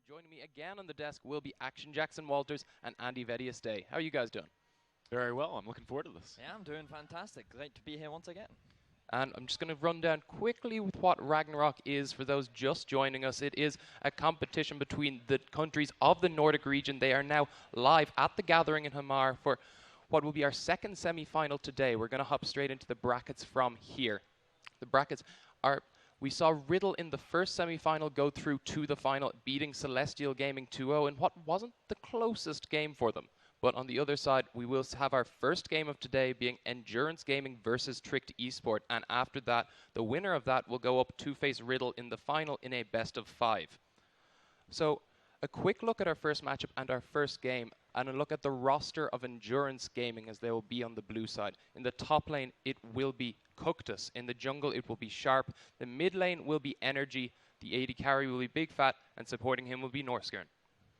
Joining me again on the desk will be Action Jackson Walters and Andy Vedius Day. How are you guys doing? Very well. I'm looking forward to this. Yeah, I'm doing fantastic. Great to be here once again. And I'm just going to run down quickly with what Ragnarok is for those just joining us. It is a competition between the countries of the Nordic region. They are now live at the Gathering in Hamar for what will be our second semi-final today. We're going to hop straight into the brackets from here. The brackets are... We saw Riddle in the first semi-final go through to the final, beating Celestial Gaming 2-0 in what wasn't the closest game for them. But on the other side, we will have our first game of today being Endurance Gaming versus Tricked Esport. And after that, the winner of that will go up to face Riddle in the final in a best-of-5. So a quick look at our first matchup and our first game, and a look at the roster of Endurance Gaming as they will be on the blue side. In the top lane, it will be Coctus. In the jungle, it will be Sharp. The mid lane will be Energy. The AD carry will be Big Fat, and supporting him will be Norskern.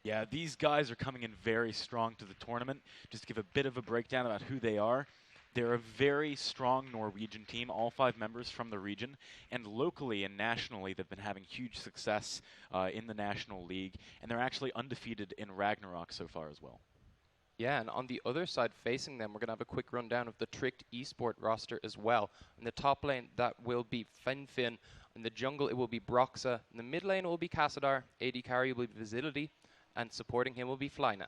Yeah, these guys are coming in very strong to the tournament. Just to give a bit of a breakdown about who they are. They're a very strong Norwegian team, all 5 members from the region. And locally and nationally, they've been having huge success in the National League. And they're actually undefeated in Ragnarok so far as well. Yeah, and on the other side, facing them, we're going to have a quick rundown of the Tricked Esport roster as well. In the top lane, that will be Finfin. In the jungle, it will be Broxa. In the mid lane, it will be Cassadar. AD carry will be Visility. And supporting him will be Flyna.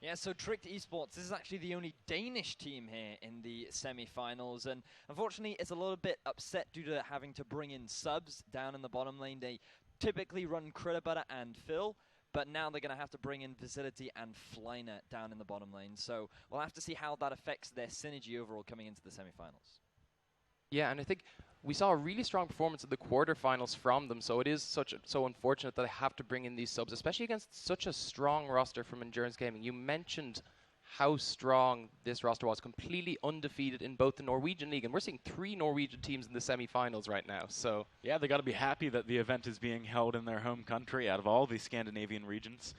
Yeah, so Tricked Esports, this is actually the only Danish team here in the semi-finals, and unfortunately it's a little bit upset due to having to bring in subs down in the bottom lane. They typically run Critter and Phil, but now they're going to have to bring in Visility and Flyna down in the bottom lane, so we'll have to see how that affects their synergy overall coming into the semi-finals. Yeah, and I think we saw a really strong performance in the quarterfinals from them, so it is so unfortunate that they have to bring in these subs, especially against such a strong roster from Endurance Gaming. You mentioned how strong this roster was, completely undefeated in both the Norwegian League, and we're seeing 3 Norwegian teams in the semi-finals right now. So yeah, they got to be happy that the event is being held in their home country out of all the Scandinavian regions.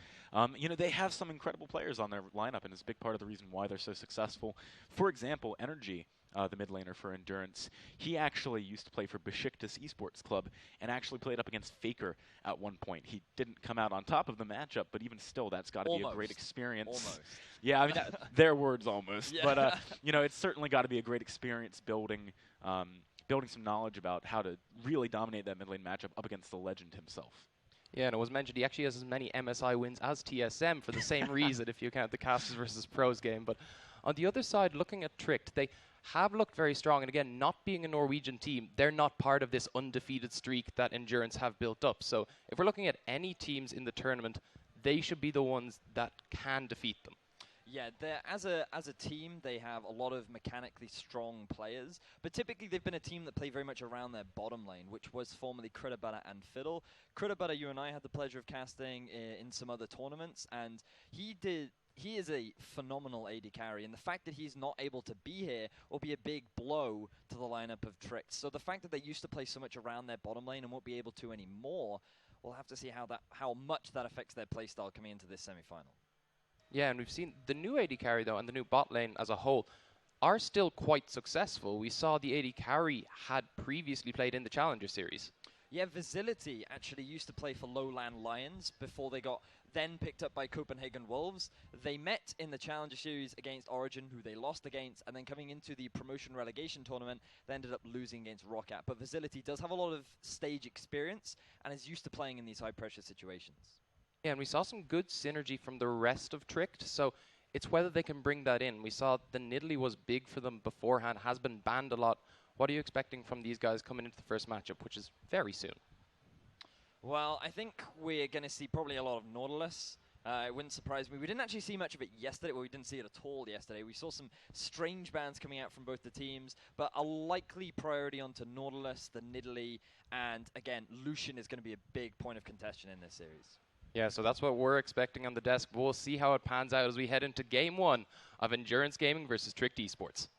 You know, they have some incredible players on their lineup, and it's a big part of the reason why they're so successful. For example, Energy, the mid laner for Endurance, he actually used to play for Besiktas Esports Club and actually played up against Faker at one point. He didn't come out on top of the matchup, but even still, that's got to be a great experience. Almost. Yeah, I mean, their words almost. Yeah. But, you know, it's certainly got to be a great experience building some knowledge about how to really dominate that mid lane matchup up against the legend himself. yeah, and it was mentioned he actually has as many MSI wins as TSM for the same reason if you count the Casters versus Pros game. But on the other side, looking at Tricked, they have looked very strong, and again, not being a Norwegian team, they're not part of this undefeated streak that Endurance have built up. So if we're looking at any teams in the tournament, they should be the ones that can defeat them. Yeah, as a team, they have a lot of mechanically strong players, but typically they've been a team that play very much around their bottom lane, which was formerly Critter and Fiddle. Critter, you and I had the pleasure of casting in some other tournaments, and he is a phenomenal AD carry, and the fact that he's not able to be here will be a big blow to the lineup of Tricked. So the fact that they used to play so much around their bottom lane and won't be able to anymore, we'll have to see how much that affects their playstyle coming into this semi-final. Yeah, and we've seen the new AD carry, though, and the new bot lane as a whole are still quite successful. We saw the AD carry had previously played in the Challenger Series. Yeah, Visility actually used to play for Lowland Lions before they got then picked up by Copenhagen Wolves. They met in the Challenger Series against Origin, who they lost against, and then coming into the promotion relegation tournament, they ended up losing against Roccat. But Visility does have a lot of stage experience and is used to playing in these high-pressure situations. Yeah, and we saw some good synergy from the rest of Tricked, so it's whether they can bring that in. We saw the Nidalee was big for them beforehand, has been banned a lot. What are you expecting from these guys coming into the first matchup, which is very soon? Well, I think we're going to see probably a lot of Nautilus. It wouldn't surprise me. We didn't actually see much of it yesterday. Well, we didn't see it at all yesterday. We saw some strange bans coming out from both the teams, but a likely priority onto Nautilus, the Nidalee, and again, Lucian is going to be a big point of contention in this series. Yeah, so that's what we're expecting on the desk. We'll see how it pans out as we head into Game 1 of Endurance Gaming versus Tricked Esports.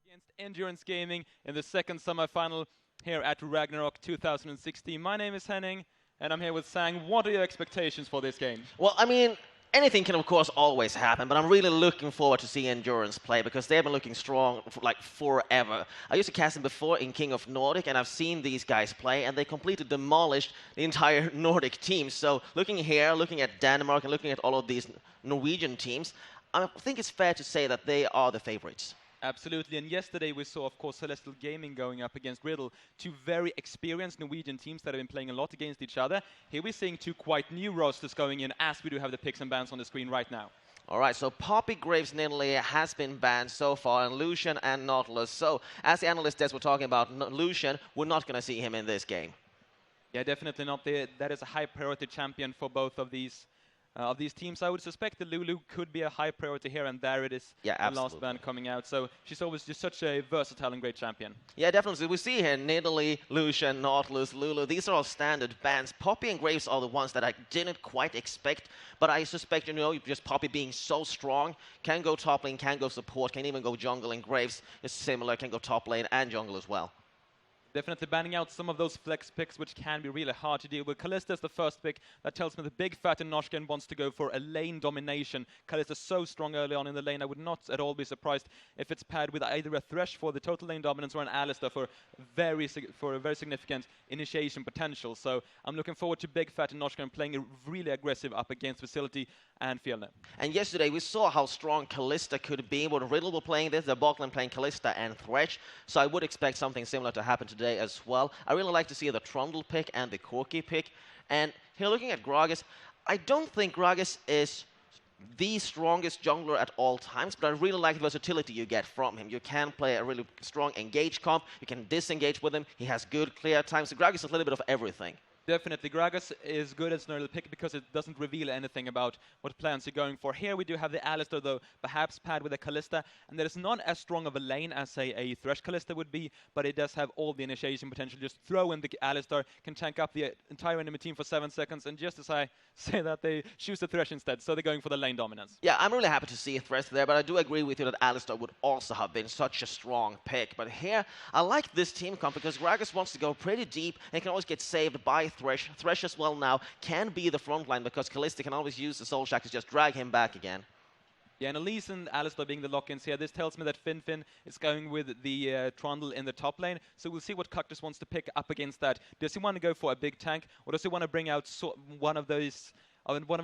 Against Endurance Gaming in the second semi-final here at Ragnarok 2016. My name is Henning, and I'm here with Sang. What are your expectations for this game? Well, I mean, anything can, of course, always happen, but I'm really looking forward to seeing Endurance play because they've been looking strong for like forever. I used to cast them before in King of Nordic, and I've seen these guys play, and they completely demolished the entire Nordic team. So looking here, looking at Denmark, and looking at all of these Norwegian teams, I think it's fair to say that they are the favorites. Absolutely, and yesterday we saw, of course, Celestial Gaming going up against Riddle, two very experienced Norwegian teams that have been playing a lot against each other. Here we're seeing two quite new rosters going in, as we do have the picks and bans on the screen right now. All right, so Poppy Graves Nidalee has been banned so far, and Lucian and Nautilus. So, as the analyst Des were talking about, Lucian, we're not going to see him in this game. Yeah, definitely not. That is a high priority champion for both of these teams. I would suspect that Lulu could be a high priority here, and there it is, yeah, the last ban coming out. So she's always just such a versatile and great champion. Yeah, definitely. We see here Nidalee, Lucian, Nautilus, Lulu. These are all standard bans. Poppy and Graves are the ones that I didn't quite expect, but I suspect, just Poppy being so strong, can go top lane, can go support, can even go jungle, and Graves is similar, can go top lane and jungle as well. Definitely banning out some of those flex picks, which can be really hard to deal with. Kalista is the first pick. That tells me the big fat in Noshkin wants to go for a lane domination. Kalista is so strong early on in the lane, I would not at all be surprised if it's paired with either a Thresh for the total lane dominance or an Alistar for a very significant initiation potential. So I'm looking forward to big fat in Noshkin playing a really aggressive up against Facility and Fjellner. And yesterday we saw how strong Kalista could be. When Riddle were playing this, the bot lane playing Kalista and Thresh. So I would expect something similar to happen today as well. I really like to see the Trundle pick and the Corki pick. And here looking at Gragas, I don't think Gragas is the strongest jungler at all times, but I really like the versatility you get from him. You can play a really strong engage comp, you can disengage with him, he has good clear time, so Gragas is a little bit of everything. Definitely, Gragas is good as an early pick because it doesn't reveal anything about what plans you're going for. Here we do have the Alistar, though, perhaps paired with a Kalista, and that is not as strong of a lane as, say, a Thresh Kalista would be, but it does have all the initiation potential. Just throw in the Alistar, can tank up the entire enemy team for 7 seconds, and just as I say that, they choose the Thresh instead, so they're going for the lane dominance. Yeah, I'm really happy to see a Thresh there, but I do agree with you that Alistar would also have been such a strong pick. But here, I like this team comp because Gragas wants to go pretty deep and can always get saved by Thresh. Thresh as well now can be the front line because Kalista can always use the Soul Shack to just drag him back again. Yeah, and Elise and Alistar being the lock-ins here. This tells me that Finfin is going with the Trundle in the top lane. So we'll see what Cactus wants to pick up against that. Does he want to go for a big tank, or does he want to bring out one of his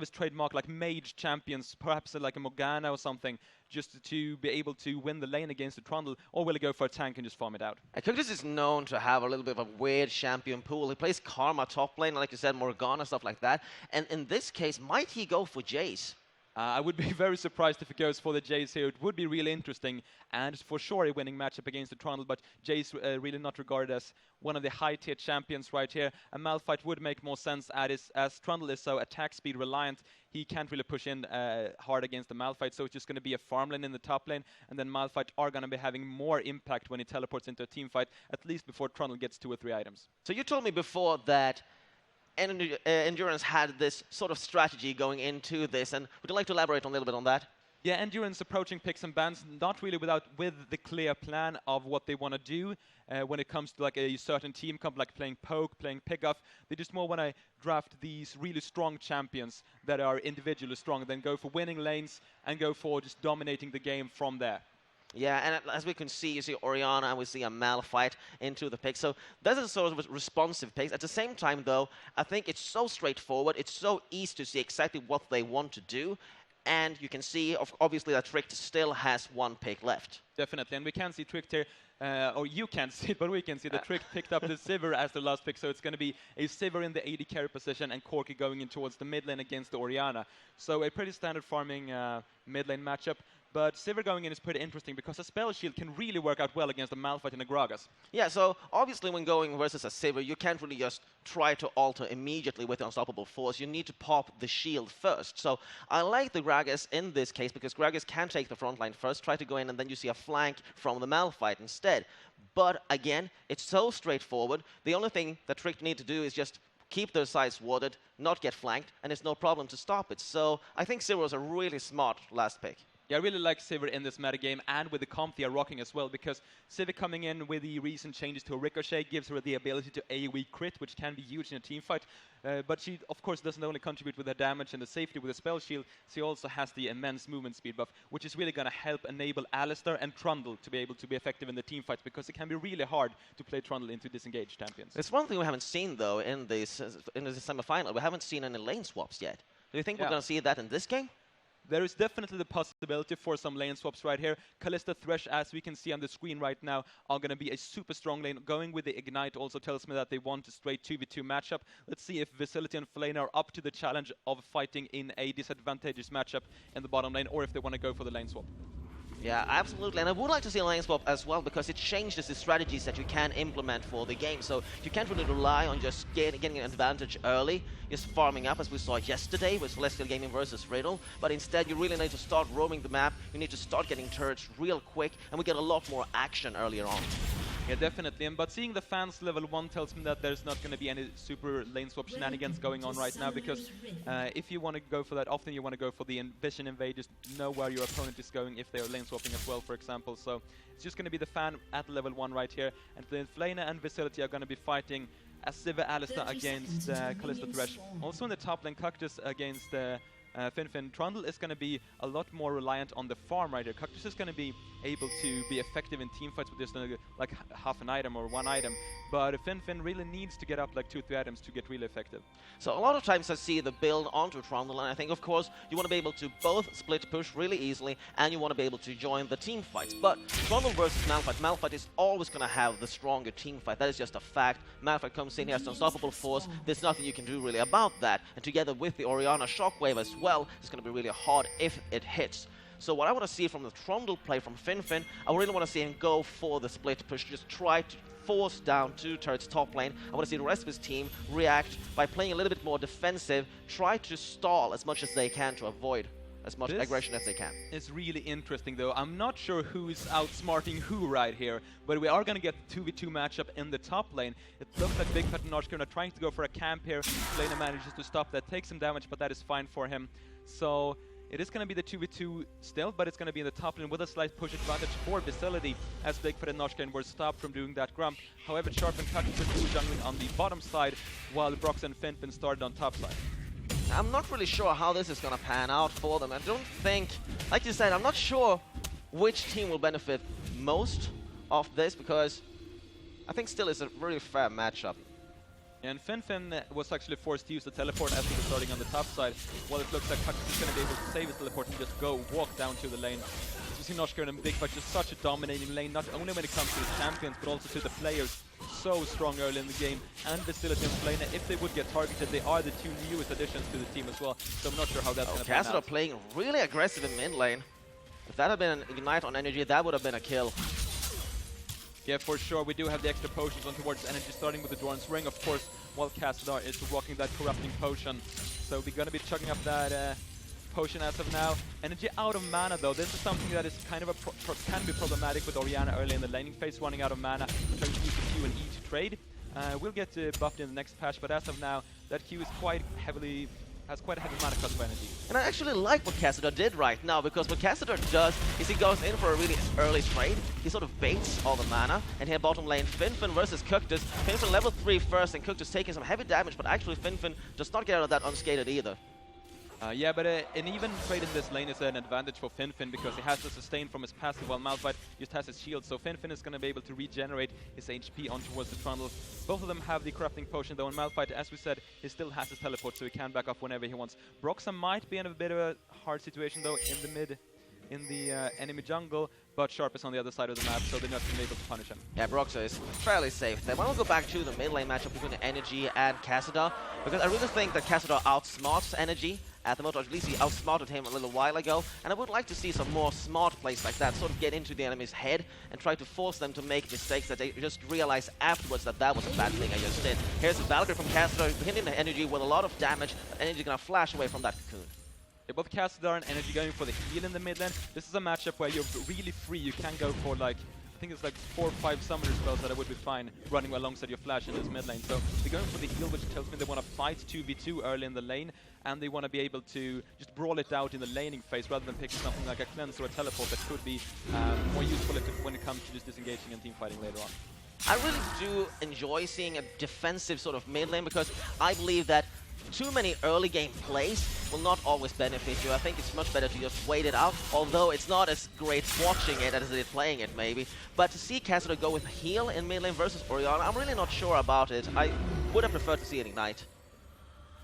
trademark like mage champions, perhaps like a Morgana or something, just to be able to win the lane against the Trundle, or will he go for a tank and just farm it out? Cactus is known to have a little bit of a weird champion pool. He plays Karma top lane, like you said, Morgana, stuff like that. And in this case, might he go for Jace? I would be very surprised if he goes for the Jace here. It would be really interesting, and for sure a winning matchup against the Trundle, but Jace really not regarded as one of the high-tier champions right here. A Malphite would make more sense as Trundle is so attack speed reliant. He can't really push in hard against the Malphite, so it's just going to be a farm lane in the top lane, and then Malphite are going to be having more impact when he teleports into a team fight, at least before Trundle gets 2 or 3 items. So you told me before that Endurance had this sort of strategy going into this, and would you like to elaborate a little bit on that? Yeah, Endurance approaching picks and bans, not really with the clear plan of what they want to do when it comes to like a certain team comp, like playing Poke, playing Pickoff. They just more want to draft these really strong champions that are individually strong, then go for winning lanes and go for just dominating the game from there. Yeah, and as we can see, you see Orianna and we see a Malphite into the pick. So those are sort of responsive picks. At the same time, though, I think it's so straightforward. It's so easy to see exactly what they want to do. And you can see, obviously, that Tricked still has 1 pick left. Definitely, and we can see Tricked here, or you can't see it, but we can see that Tricked picked up the Sivir as the last pick, so it's going to be a Sivir in the AD carry position and Corki going in towards the mid lane against the Orianna. So a pretty standard farming mid lane matchup. But Sivir going in is pretty interesting because a Spell Shield can really work out well against a Malphite and a Gragas. Yeah, so obviously when going versus a Sivir, you can't really just try to alter immediately with the Unstoppable Force. You need to pop the shield first. So I like the Gragas in this case because Gragas can take the front line first, try to go in, and then you see a flank from the Malphite instead. But again, it's so straightforward. The only thing that Tricked need to do is just keep their sides warded, not get flanked, and it's no problem to stop it. So I think Sivir was a really smart last pick. Yeah, I really like Sivir in this metagame and with the comp they are rocking as well, because Sivir coming in with the recent changes to Ricochet gives her the ability to AoE crit, which can be huge in a team fight. But she, of course, doesn't only contribute with the damage and the safety with the spell shield, she also has the immense movement speed buff, which is really going to help enable Alistar and Trundle to be able to be effective in the team fights, because it can be really hard to play Trundle into disengaged champions. There's one thing we haven't seen, though, in this semi-final. We haven't seen any lane swaps yet. Do you think we're going to see that in this game? There is definitely the possibility for some lane swaps right here. Kalista Thresh, as we can see on the screen right now, are going to be a super strong lane. Going with the Ignite also tells me that they want a straight 2v2 matchup. Let's see if Visility and Flame are up to the challenge of fighting in a disadvantageous matchup in the bottom lane, or if they want to go for the lane swap. Yeah, absolutely. And I would like to see a lane swap as well, because it changes the strategies that you can implement for the game. So you can't really rely on just getting an advantage early, just farming up as we saw yesterday with Celestial Gaming versus Riddle. But instead, you really need to start roaming the map. You need to start getting turrets real quick, and we get a lot more action earlier on. Yeah, definitely. But seeing the fans level 1 tells me that there's not going to be any super lane swap shenanigans going on right now, because if you want to go for that, often you want to go for the Vision Invade, just know where your opponent is going if they are lane swapping as well, for example. So it's just going to be the fan at level 1 right here, and then Flana and Visility are going to be fighting as Sivir Alistar against Kalista Thresh. Also in the top lane, Cactus against Finfin. Trundle is going to be a lot more reliant on the farm right here. Cactus is going to be able to be effective in team fights with just like half an item or one item, but Finfin really needs to get up like 2-3 items to get really effective. So a lot of times I see the build onto Trundle, and I think, of course, you want to be able to both split push really easily, and you want to be able to join the team fights. But Trundle versus Malphite, Malphite is always going to have the stronger team fight. That is just a fact. Malphite comes in, he has an unstoppable force. There's nothing you can do really about that. And together with the Orianna Shockwave as well, it's going to be really hard if it hits. So what I want to see from the Trundle play from Finfin, I really want to see him go for the split push, just try to force down 2 turrets top lane. I want to see the rest of his team react by playing a little bit more defensive, try to stall as much as they can to avoid as much aggression as they can. It's really interesting, though. I'm not sure who is outsmarting who right here, but we are going to get a 2v2 matchup in the top lane. It looks like Big Fat and Noshkirn are trying to go for a camp here. Flana manages to stop that, takes some damage, but that is fine for him. So it is going to be the 2v2 still, but it's going to be in the top lane with a slight push advantage for Visility, as Bigfoot and Noshkirn were stopped from doing that grump. However, Sharp and Cactus are jungling on the bottom side, while Brox and Finfin started on top side. I'm not really sure how this is going to pan out for them. I don't think, like you said, I'm not sure which team will benefit most of this, because I think still it's a really fair matchup. And Finfin was actually forced to use the teleport as he was starting on the top side, while it looks like Cactus is going to be able to save his teleport and just walk down to the lane. As you see, Noshkirn and Bigfoot just such a dominating lane, not only when it comes to the champions, but also to the players. So strong early in the game, and Visility and Flana, if they would get targeted, they are the 2 newest additions to the team as well, so I'm not sure how that's going to pan out. Cassidy playing really aggressive in mid lane. If that had been an Ignite on Energy, that would have been a kill. Yeah, for sure, we do have the extra potions on towards Energy, starting with the Doran's Ring, of course, while Cassidy is rocking that Corrupting Potion. So we're going to be chugging up that potion as of now. Energy out of mana, though. This is something that is kind of can be problematic with Orianna early in the laning phase, running out of mana, trying to use the Q and E to trade. We'll get buffed in the next patch, but as of now, that Q is has quite a heavy mana cost for Energy. And I actually like what Cassidy did right now, because what Cassidy does is he goes in for a really early trade. He sort of baits all the mana, and here bottom lane, Finfin versus Cactus. Finfin level 3 first, and Cactus taking some heavy damage, but actually Finfin does not get out of that unscathed either. Yeah, but an even trade in this lane is an advantage for Finfin, because he has to sustain from his passive while Malphite just has his shield. So Finfin is going to be able to regenerate his HP on towards the Trundle. Both of them have the Corrupting Potion, though, and Malphite, as we said, he still has his teleport, so he can back off whenever he wants. Broxa might be in a bit of a hard situation, though, in the mid, in the enemy jungle, but Sharp is on the other side of the map, so they're not going to be able to punish him. Yeah, Broxa is fairly safe there. But I'll go back to the mid lane matchup between Energy and Cassidy, because I really think that Cassidy outsmarts Energy at the moment. At least he outsmarted him a little while ago, and I would like to see some more smart plays like that, sort of get into the enemy's head and try to force them to make mistakes that they just realize afterwards that that was a bad thing I just did. Here's a Valkyrie from Cassidy, hitting the Energy with a lot of damage, but Energy gonna flash away from that cocoon. Yeah, both Cassidy and Energy going for the heal in the mid lane. This is a matchup where you're really free. You can go for like think it's like 4 or 5 summoner spells that would be fine running alongside your flash in this mid lane. So they're going for the heal, which tells me they want to fight 2v2 early in the lane, and they want to be able to just brawl it out in the laning phase rather than picking something like a cleanse or a teleport that could be more useful when it comes to just disengaging and team fighting later on. I really do enjoy seeing a defensive sort of mid lane, because I believe that too many early game plays will not always benefit you. I think it's much better to just wait it out, although it's not as great watching it as it is playing it maybe. But to see Cassidy go with heal in mid lane versus Orianna, I'm really not sure about it. I would have preferred to see it Ignite.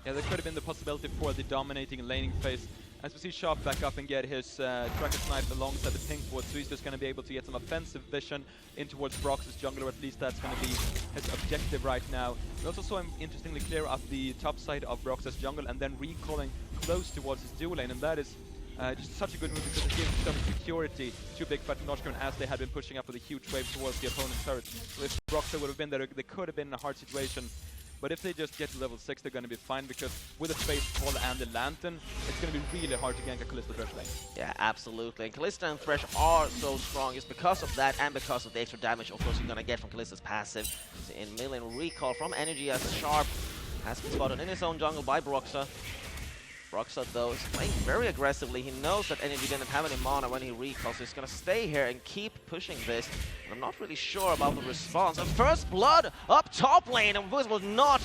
Yeah, there could have been the possibility for the dominating laning phase. As we see Sharp back up and get his tracker snipe alongside the pink ward, so he's just going to be able to get some offensive vision in towards Brox's jungle, or at least that's going to be his objective right now. We also saw him interestingly clear up the top side of Brox's jungle and then recalling close towards his dual lane, and that is just such a good move because it gives some security to Big Fat Noshkern as they had been pushing up with a huge wave towards the opponent's turret. So if Broxa would have been there, they could have been in a hard situation. But if they just get to level 6, they're going to be fine, because with the Space Ball and the Lantern, it's going to be really hard to gank a Kalista Thresh lane. Yeah, absolutely. And Kalista and Thresh are so strong. It's because of that and because of the extra damage, of course, you're going to get from Kalista's passive. So in mid lane, recall from NDG as Sharp has been spotted in his own jungle by Broxa. Broxa, though, is playing very aggressively. He knows that NDG didn't have any mana when he recalls, so he's going to stay here and keep pushing this. And I'm not really sure about the response. And first blood up top lane, and this was not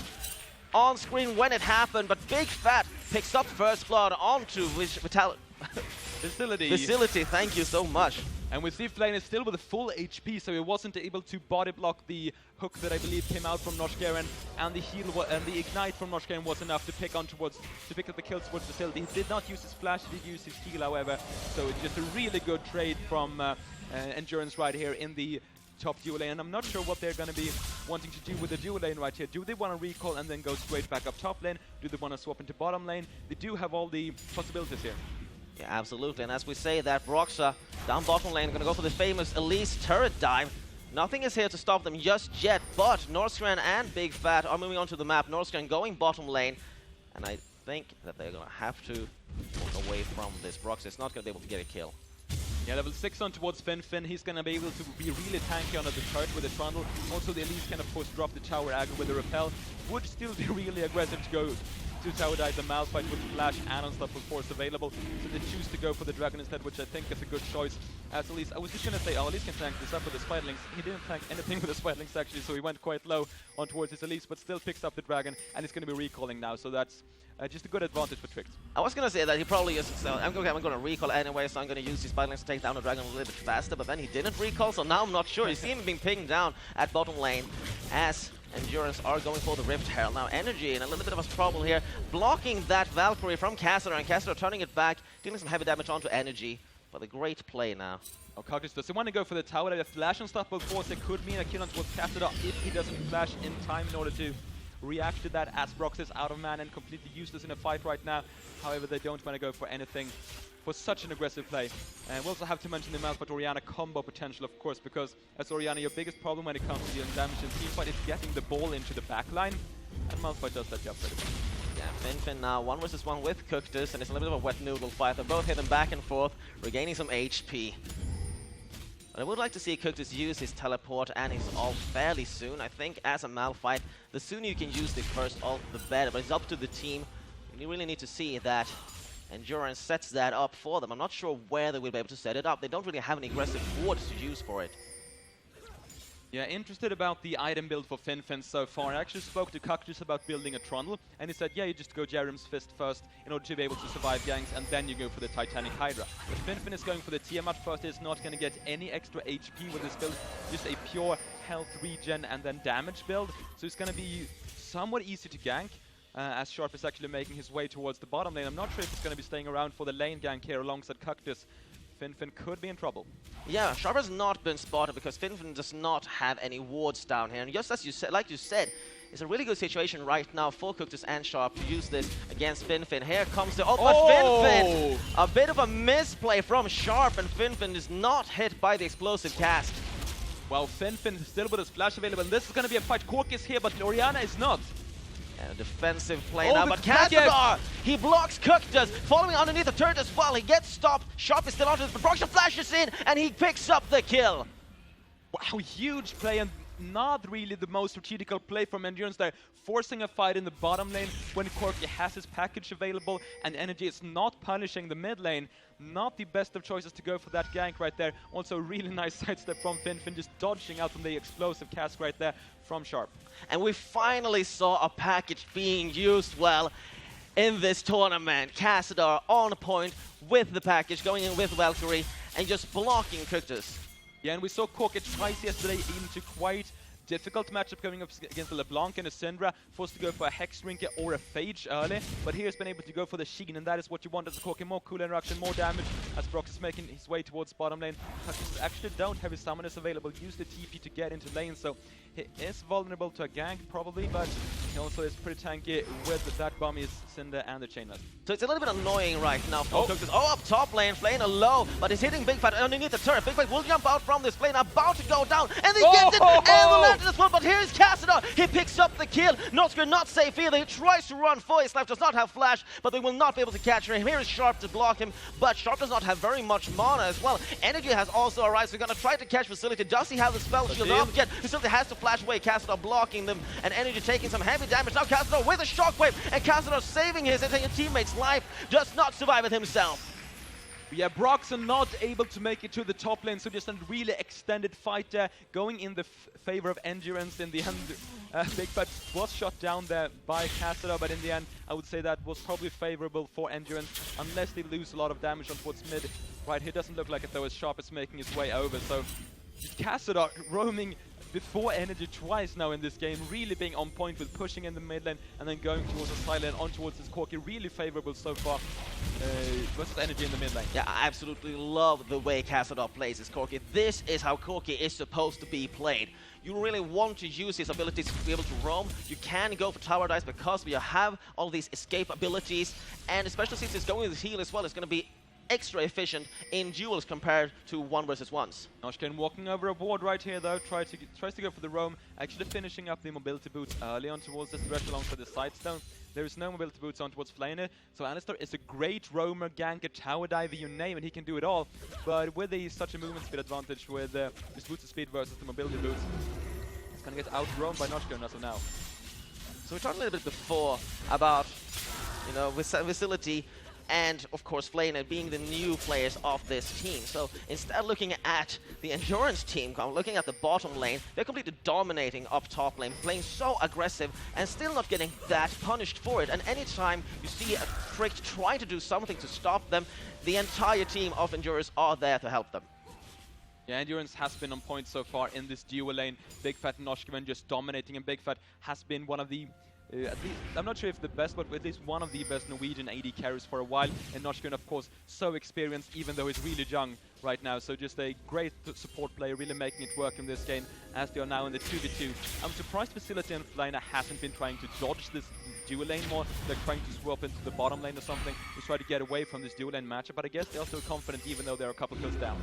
on screen when it happened, but Big Fat picks up first blood onto Facility, thank you so much. And we see Flame is still with a full HP, so he wasn't able to body block the hook that I believe came out from Noshkaren, and the heal and the ignite from Noshkaren was enough to pick up the kill towards Facility. He did not use his flash, he did use his heal, however, so it's just a really good trade from Endurance right here in the top dual lane, and I'm not sure what they're going to be wanting to do with the dual lane right here. Do they want to recall and then go straight back up top lane? Do they want to swap into bottom lane? They do have all the possibilities here. Yeah, absolutely. And as we say that, Broxa down bottom lane, going to go for the famous Elise turret dive. Nothing is here to stop them just yet, but Northscran and Big Fat are moving onto the map. Northscran going bottom lane, and I think that they're going to have to walk away from this. Broxa is not going to be able to get a kill. Yeah, level 6 on towards Fin. He's going to be able to be really tanky under the turret with the Trundle. Also, the Elise can, of course, drop the tower aggro with the Repel. Would still be really aggressive to go to tower dive the Malphite with Flash and Unstoppable Force available. So they choose to go for the Dragon instead, which I think is a good choice. As Elise, I was just going to say, Elise can tank this up with the Spiderlings. He didn't tank anything with the Spiderlings actually, so he went quite low on towards his Elise, but still picks up the Dragon, and he's going to be recalling now, so that's just a good advantage for Trix. I was going to say that he probably uses, so I'm going to recall anyway, so I'm going to use these Spiderlings to take down the Dragon a little bit faster, but then he didn't recall, so now I'm not sure. You see him being pinged down at bottom lane as Endurance are going for the Rift Herald. Now NDG in a little bit of a trouble here, blocking that Valkyrie from Cassidy, and Cassidy turning it back, dealing some heavy damage onto NDG, but a great play now. Oh, Cactus does he want to go for the tower? They have Flash Unstoppable Force. It could mean a kill on towards Cassidy if he doesn't flash in time in order to react to that, as Brox is out of mana and completely useless in a fight right now. However, they don't want to go for anything for such an aggressive play. And we also have to mention the Malphite Orianna combo potential, of course, because as Orianna, your biggest problem when it comes to dealing damage in teamfight is getting the ball into the backline, and Malphite does that job pretty well. Yeah, Fin now 1 versus 1 with Cactus, and it's a little bit of a wet noodle fight. They're both hitting back and forth, regaining some HP. But I would like to see Cactus use his teleport and his ult fairly soon. I think as a Malphite, the sooner you can use the first ult, the better, but it's up to the team. You really need to see that Endurance sets that up for them. I'm not sure where they will be able to set it up. They don't really have any aggressive wards to use for it. Yeah, interested about the item build for Fin so far. I actually spoke to Cactus about building a Trundle, and he said, yeah, you just go Jerem's Fist first in order to be able to survive ganks, and then you go for the Titanic Hydra. But Fin is going for the Tiamat first. He's not going to get any extra HP with this build, just a pure health regen and then damage build. So it's going to be somewhat easy to gank. As Sharp is actually making his way towards the bottom lane. I'm not sure if he's going to be staying around for the lane gank here alongside Cactus. Fin could be in trouble. Yeah, Sharp has not been spotted because Fin does not have any wards down here. And just as you said, like you said, it's a really good situation right now for Cactus and Sharp to use this against Fin. Here comes the... Oh, but Fin! A bit of a misplay from Sharp, and Fin is not hit by the explosive cast. Well, Fin still with his flash available. This is going to be a fight. Cork is here, but Orianna is not. And a defensive play now, but Cassidy, he blocks Cactus, following underneath the turret as well. He gets stopped. Sharp is still onto this, but Broxa flashes in, and he picks up the kill. Wow, huge play, and not really the most strategical play from Endurance there, forcing a fight in the bottom lane when Corki has his package available, and Energy is not punishing the mid lane. Not the best of choices to go for that gank right there. Also, really nice sidestep from Finfin, just dodging out from the explosive cast right there from Sharp. And we finally saw a package being used well in this tournament. Cassadar on point with the package, going in with Valkyrie and just blocking Cryptus. Yeah, and we saw Corki twice yesterday into quite difficult matchup going up against a LeBlanc and a Syndra, forced to go for a Hex Drinker or a Phage early, but here he's been able to go for the Sheen, and that is what you want as a Corki. More cool interaction, more damage, as Brox is making his way towards bottom lane. Cryptus actually don't have his summoners available, use the TP to get into lane, so he is vulnerable to a gank probably, but he also is pretty tanky with that Bummies, Cinder and the Chainless. So it's a little bit annoying right now for Cryptus. Oh, up top lane, Flame low, but he's hitting Big Fat underneath the turret. Big Fat will jump out from this Flame, about to go down, and he gets it, and the Lantern is full, but here's Cassadar. He picks up the kill. Nosker not safe either. He tries to run for his life, does not have flash, but they will not be able to catch him. Here is Sharp to block him, but Sharp does not have very much mana as well. Energy has also arrived, so we're gonna try to catch Facility. Does he have the spell shield up yet? Facility has to flash away. Cassadar blocking them, and Energy taking some heavy damage. Now Cassadar with a shockwave, and Cassadar saving his teammate's life, does not survive it himself. Yeah, Brox are not able to make it to the top lane, so just a really extended fight there, going in the favor of Endurance in the end. Big Fat was shot down there by Cassadar, but in the end, I would say that was probably favorable for Endurance, unless they lose a lot of damage on towards mid. Right here doesn't look like it though, as Sharp is making his way over, so Cassadar roaming before Energy twice now in this game, really being on point with pushing in the mid lane and then going towards the side lane, on towards his Corki. Really favorable so far versus Energy in the mid lane. Yeah, I absolutely love the way Cassadar plays his Corki. This is how Corki is supposed to be played. You really want to use his abilities to be able to roam. You can go for tower dives because we have all these escape abilities, and especially since it's going with heal as well, it's going to be extra efficient in duels compared to 1 versus 1s. Noshken walking over a board right here though, tries to go for the roam, actually finishing up the mobility boots early on towards the thresh alongside the sidestone. There is no mobility boots on towards Flaner, so Alistar is a great roamer, ganker, tower diver, you name it, he can do it all. But with such a movement speed advantage with his boots speed versus the mobility boots, he's gonna get outroamed by Noshken as of now. So we talked a little bit before about, you know, Facility and of course Flaner being the new players of this team. So instead of looking at the Endurance team, looking at the bottom lane, they're completely dominating up top lane, playing so aggressive and still not getting that punished for it. And anytime you see a Trick try to do something to stop them, the entire team of Endurance are there to help them. Yeah, Endurance has been on point so far in this dual lane. Big Fat and Noshkeman just dominating, and Big Fat has been one of the at least, I'm not sure if the best, but at least one of the best Norwegian AD carries for a while. And Noshken, of course, so experienced, even though he's really young right now. So just a great support player, really making it work in this game, as they are now in the 2v2. I'm surprised Facility and Flaner hasn't been trying to dodge this dual lane more. They're trying to swap into the bottom lane or something to try to get away from this dual lane matchup. But I guess they're still confident, even though they're a couple kills down.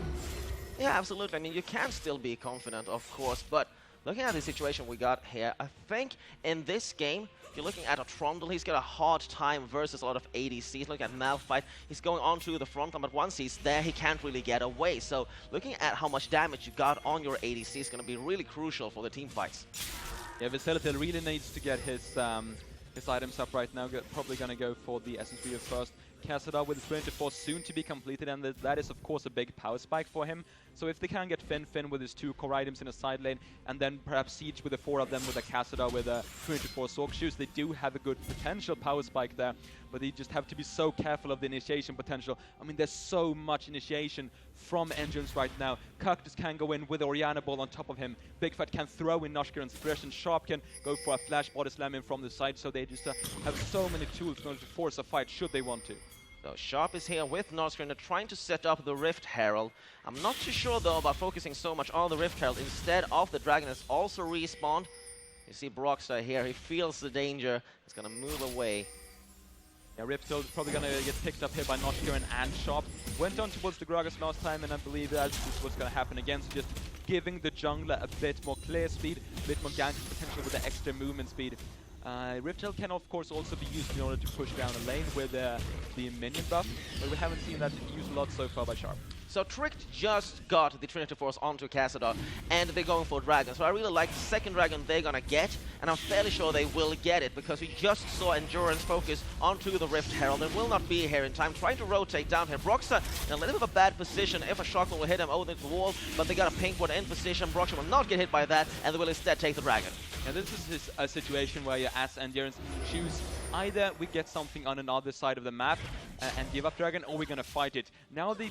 Yeah, absolutely. I mean, you can still be confident, of course, but looking at the situation we got here, I think in this game, if you're looking at a Trundle, he's got a hard time versus a lot of ADCs. Look at Malphite, he's going onto the front line, but once he's there, he can't really get away. So looking at how much damage you got on your ADC is going to be really crucial for the team fights. Yeah, Facility really needs to get his items up right now. Probably going to go for the Essence Reaver first. Cassadar with 24 soon to be completed, and that is of course a big power spike for him. So if they can get Fin with his 2 core items in a side lane, and then perhaps Siege with the 4 of them with a Cassadar with a 24 Sork Shoes, they do have a good potential power spike there, but they just have to be so careful of the initiation potential. I mean, there's so much initiation from Endurance right now. Cactus can go in with Oriana Ball on top of him. Big Fat can throw in Noshkeran's Thresh, and Sharp can go for a flash body slam in from the side, so they just have so many tools in order to force a fight should they want to. So Sharp is here with Noskeren trying to set up the Rift Herald. I'm not too sure though about focusing so much on the Rift Herald instead of the Dragon has also respawned. You see Broxstar here, he feels the danger, he's gonna move away. Yeah, Rift Herald is probably gonna get picked up here by Noshkeren and Sharp. Went on towards the Gragas last time, and I believe that's what's gonna happen again, so just giving the jungler a bit more clear speed, a bit more gank potential with the extra movement speed. Rift Herald can of course also be used in order to push down a lane with the minion buff, but we haven't seen that used a lot so far by Sharp. So Tricked just got the Trinity Force onto Cassador, and they're going for Dragon. So I really like the second Dragon they're gonna get, and I'm fairly sure they will get it, because we just saw Endurance focus onto the Rift Herald and will not be here in time, trying to rotate down here. Broxah in a little bit of a bad position. If a Shockman will hit him over the wall, but they got a Pink Ward in position. Broxah will not get hit by that, and they will instead take the Dragon. And this is a situation where you, as Endurance, choose either we get something on another side of the map and give up Dragon, or we're gonna fight it. Now they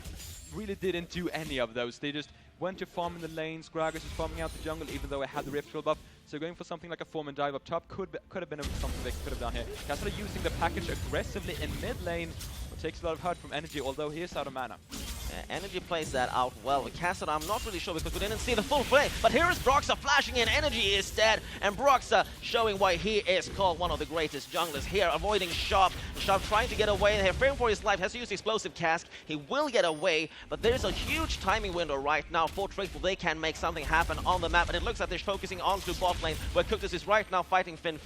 really didn't do any of those. They just went to farm in the lanes. Gragas is farming out the jungle, even though I had the Rift Shield buff. So going for something like a form and dive up top could have been something they could have done here. Cassador using the package aggressively in mid lane, but takes a lot of hurt from Energy, although he is out of mana. Energy plays that out well. With Cassador, I'm not really sure because we didn't see the full play. But here is Broxah flashing in. Energy is dead. And Broxah showing why he is called one of the greatest junglers here. Avoiding Sharp. Sharp trying to get away here. Fearing for his life. Has to use Explosive Cask. He will get away. But there's a huge timing window right now for Tricked. They can make something happen on the map. And it looks like they're focusing onto bot lane, where Cookus is right now fighting Fin.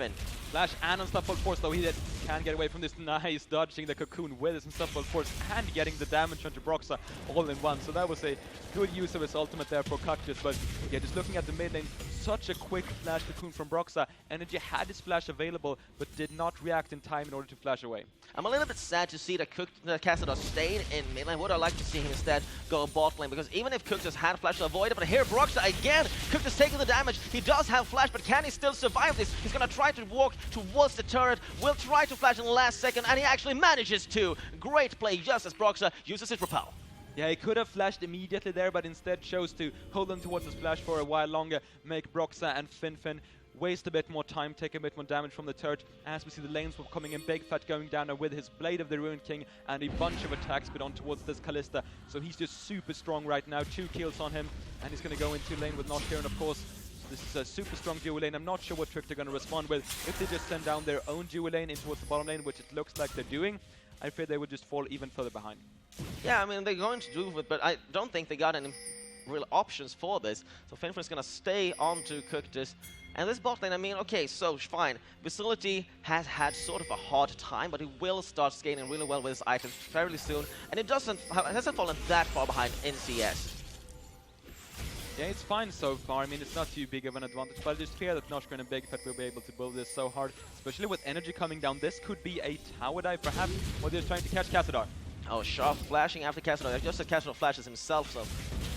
Flash and Unstoppable Force, though he can get away from this. Nice dodging the cocoon with his Unstoppable Force and getting the damage onto Broxah all in one. So that was a good use of his ultimate there for Cactus. But yeah, just looking at the mid lane, such a quick flash cocoon from Broxah. Energy had his flash available, but did not react in time in order to flash away. I'm a little bit sad to see that Cassador stayed in mid lane. Would I like to see him instead go bot lane? Because even if Cookus had flash to avoid it, but here Broxah again, Cookus taking the damage. He does have flash, but can he still survive this? He's gonna try to walk towards the turret, will try to flash in the last second, and he actually manages to. Great play just as Broxah uses his repel. Yeah, he could have flashed immediately there, but instead chose to hold on towards his flash for a while longer, make Broxah and Fin waste a bit more time, take a bit more damage from the turret. As we see the lanes were coming in, Big Fat going down with his Blade of the Ruined King and a bunch of attack speed on towards this Kalista. So he's just super strong right now, 2 kills on him, and he's going to go into lane with Nocturne, of course. This is a super strong dual lane. I'm not sure what trick they're going to respond with. If they just send down their own dual lane in towards the bottom lane, which it looks like they're doing, I fear they would just fall even further behind. Yeah, I mean, they're going to do it, but I don't think they got any real options for this. So Finfin's going to stay on to cook this. And this bot lane, I mean, okay, so fine. Facility has had sort of a hard time, but he will start scaling really well with his items fairly soon. And it hasn't fallen that far behind in CS. Yeah, it's fine so far. I mean, it's not too big of an advantage, but I just fear that Noshgren and Big Fat will be able to build this so hard, especially with Energy coming down. This could be a tower dive, perhaps, while they're trying to catch Cassador. Oh, Sharp flashing after Cassador. Just as Cassador flashes himself, so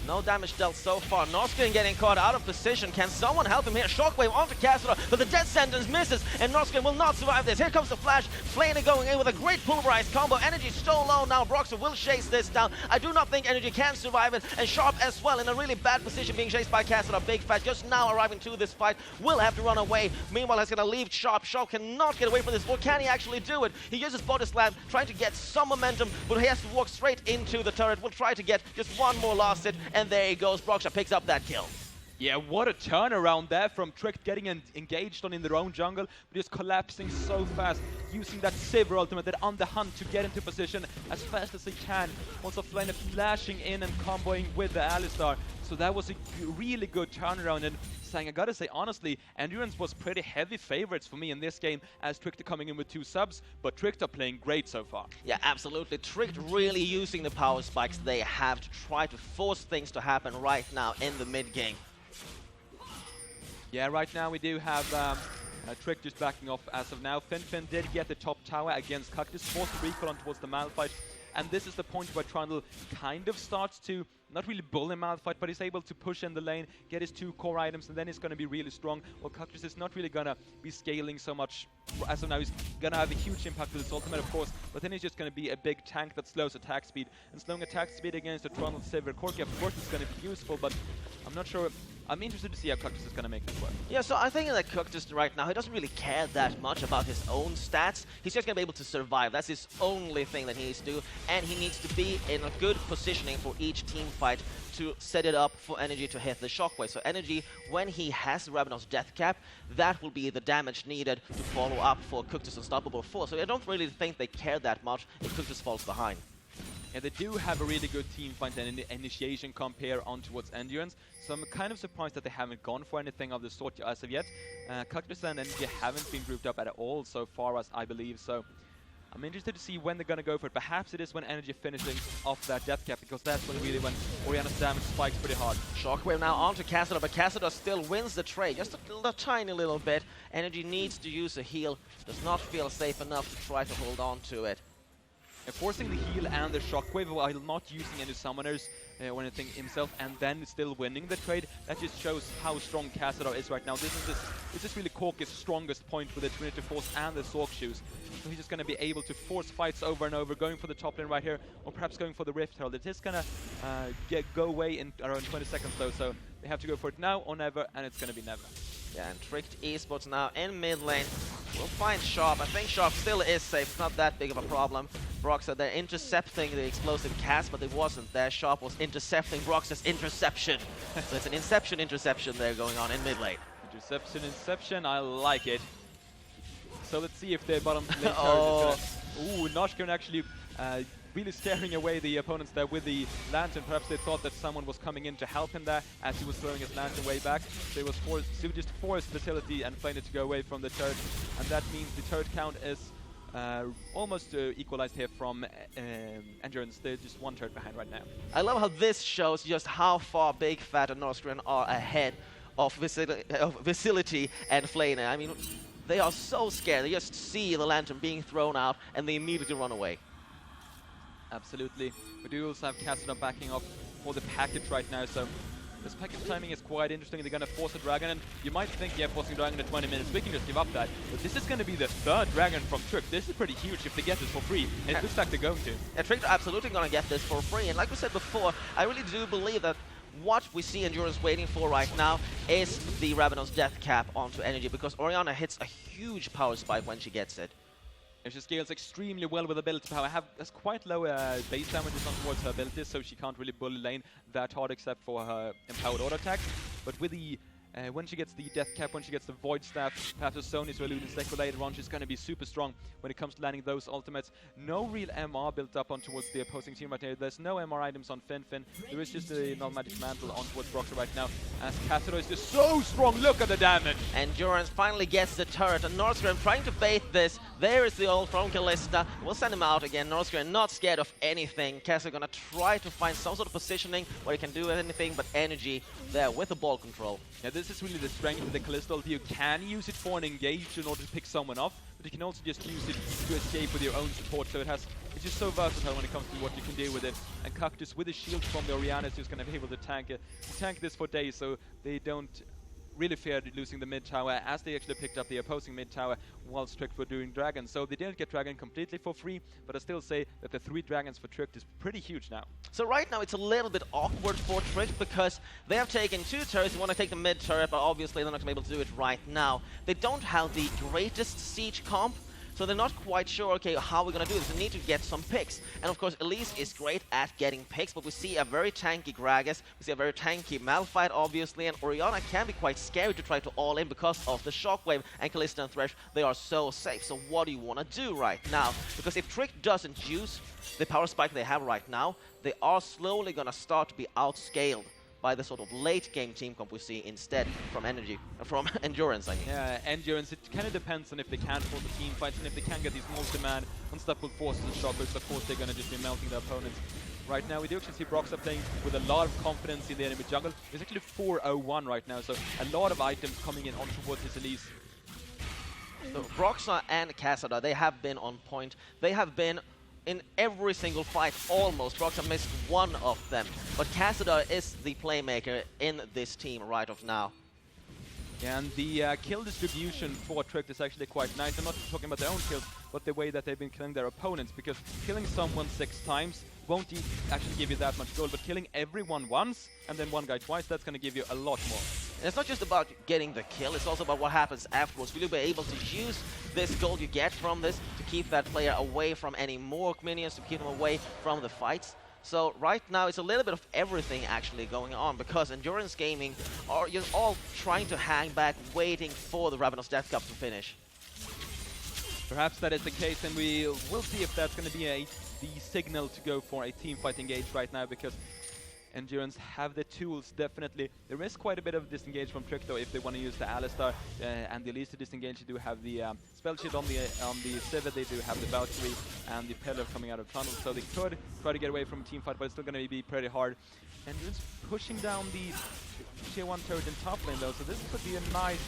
no damage dealt so far. Norskin getting caught out of position. Can someone help him here? Shockwave onto Cassador, but the death sentence misses, and Norskin will not survive this. Here comes the flash. Flaner going in with a great pulverized combo. Energy so low now. Broxah will chase this down. I do not think Energy can survive it, and Sharp as well in a really bad position being chased by Cassador. Big Fat just now arriving to this fight. Will have to run away. Meanwhile, he's going to leave Sharp. Sharp cannot get away from this, or can he actually do it? He uses body slam, trying to get some momentum, but he has to walk straight into the turret. Will try to get just one more last hit, and there he goes. Broxah picks up that kill. Yeah, what a turnaround there from Trick getting engaged on in their own jungle, but just collapsing so fast, using that Saber ultimate, that on the hunt to get into position as fast as they can. Also Flamer flashing in and comboing with the Alistar. So that was a really good turnaround, and saying, I gotta say honestly, Endurance was pretty heavy favorites for me in this game, as Tricked coming in with 2 subs, but Tricked are playing great so far. Yeah, absolutely. Tricked really using the power spikes they have to try to force things to happen right now in the mid game. Yeah, right now we do have Trick just backing off as of now. Fin did get the top tower against Cactus, forced to recall on towards the Malphite. And this is the point where Trundle kind of starts to, not really bull in Malphite, but he's able to push in the lane, get his 2 core items, and then he's going to be really strong. Well, Cactus is not really going to be scaling so much. As of now, he's going to have a huge impact with his ultimate, of course, but then he's just going to be a big tank that slows attack speed. And slowing attack speed against the Trundle Saber Corki, of course, is going to be useful, but I'm not sure. I'm interested to see how Cactus is going to make this work. Yeah, so I think that Cactus right now, he doesn't really care that much about his own stats. He's just going to be able to survive. That's his only thing that he needs to do. And he needs to be in a good positioning for each team fight to set it up for Energy to hit the Shockwave. So Energy, when he has Ravenous Death Cap, that will be the damage needed to follow up for Cactus Unstoppable Force. So I don't really think they care that much if Cactus falls behind. Yeah, they do have a really good team fight and initiation comp here on towards Endurance, so I'm kind of surprised that they haven't gone for anything of the sort as of yet. Cactus and Energy haven't been grouped up at all so far as I believe, so I'm interested to see when they're going to go for it. Perhaps it is when Energy finishing off that death cap, because that's when really when Oriana's damage spikes pretty hard. Shockwave now onto Cassador, but Cassador still wins the trade, just a tiny little bit. Energy needs to use a heal, does not feel safe enough to try to hold on to it. And forcing the heal and the shockwave while not using any summoners or anything himself, and then still winning the trade, that just shows how strong Cassador is right now. This is really Corki's strongest point with the Trinity Force and the Sork Shoes. So he's just going to be able to force fights over and over, going for the top lane right here, or perhaps going for the Rift Herald. It is going to go away in around 20 seconds though, so they have to go for it now or never, and it's going to be never. Yeah, and Tricked Esports now in mid lane. We'll find Sharp. I think Sharp still is safe. It's not that big of a problem. Broxah, they're intercepting the explosive cast, but it wasn't there. Sharp was intercepting Broxah's interception. So it's an inception interception there going on in mid lane. Inception, I like it. So let's see if the bottom lane Oh. is gonna... Ooh, Noshkern actually really scaring away the opponents there with the lantern. Perhaps they thought that someone was coming in to help him there as he was throwing his lantern way back. So he just forced Vitality and Flame to go away from the turret, and that means the turret count is almost equalized here from Endurance. They're just one turret behind right now. I love how this shows just how far Big Fat and Northgren are ahead of Vitality and Flame. I mean, they are so scared. They just see the lantern being thrown out and they immediately run away. Absolutely. We do also have Cassador backing up for the package right now, so this package timing is quite interesting. They're going to force a dragon, and you might think, yeah, forcing a dragon in 20 minutes, we can just give up that. But this is going to be the third dragon from Trick. This is pretty huge if they get this for free, and it looks like they're going to. Yeah, Trick are absolutely going to get this for free, and like we said before, I really do believe that what we see Endurance waiting for right now is the Ravenous Death Cap onto Energy, because Oriana hits a huge power spike when she gets it. And she scales extremely well with ability power. Has quite low base damages on towards her abilities, so she can't really bully lane that hard except for her empowered auto attacks. But with the when she gets the Death Cap, when she gets the Void Staff, perhaps a Sony's or Ludin's Echo later on, she's going to be super strong when it comes to landing those ultimates. No real MR built up on towards the opposing team right here. There's no MR items on Fin. There is just a non-magic mantle on towards Broxah right now, as Cassador is just so strong. Look at the damage! Endurance finally gets the turret, and Northgren trying to bait this. There is the ult from Kalista. We'll send him out again. Northgren not scared of anything. Cassador gonna try to find some sort of positioning where he can do anything but Energy there with the ball control. Yeah, this is really the strength of the Kalista ult. You can use it for an engage in order to pick someone off, but you can also just use it to escape with your own support. So it's just so versatile when it comes to what you can do with it. And Cactus with the shield from the Oriana is just going to be able to tank this for days, so they don't really feared losing the mid tower, as they actually picked up the opposing mid tower while Tricked were doing Dragon. So they didn't get Dragon completely for free, but I still say that the 3 Dragons for Tricked is pretty huge now. So right now it's a little bit awkward for Tricked because they have taken 2 turrets. They want to take the mid turret, but obviously they're not going to be able to do it right now. They don't have the greatest siege comp, so they're not quite sure, okay, how we're going to do this. We need to get some picks. And of course, Elise is great at getting picks, but we see a very tanky Gragas, we see a very tanky Malphite, obviously, and Oriana can be quite scary to try to all in because of the Shockwave, and Kalista and Thresh, they are so safe. So what do you want to do right now? Because if Trick doesn't use the power spike they have right now, they are slowly going to start to be outscaled by the sort of late game team comp we see instead from from Endurance, I mean. Yeah, Endurance, it kind of depends on if they can force a team fight, and if they can get these multi-man unstoppable forces and shockwaves, of course they're going to just be melting their opponents. Right now we do actually see Broxah playing with a lot of confidence in the enemy jungle. It's actually 4-0-1 right now, so a lot of items coming in on towards his Elise. So Broxah and Cassador, they have been on point. They have been in every single fight, almost. Broxah missed one of them. But Cassador is the playmaker in this team right of now. Yeah, and the kill distribution for Tricked is actually quite nice. I'm not talking about their own kills, but the way that they've been killing their opponents, because killing someone 6 times won't actually give you that much gold, but killing everyone once and then one guy twice, that's going to give you a lot more. And it's not just about getting the kill, it's also about what happens afterwards. Will you be able to use this gold you get from this to keep that player away from any more minions, to keep them away from the fights? So right now it's a little bit of everything actually going on, because Endurance Gaming are just all trying to hang back, waiting for the Ravenous Death Cup to finish. Perhaps that is the case, and we will see if that's going to be the signal to go for a team fight engage right now, because Endurance have the tools, definitely. There is quite a bit of disengage from Trick though if they want to use the Alistar and the Elise to disengage. They do have the spell sheet on the Civet, they do have the Valkyrie and the Pillar coming out of tunnel, so they could try to get away from a team fight, but it's still going to be pretty hard. Endurance pushing down the tier 1 turret in top lane though, so this could be a nice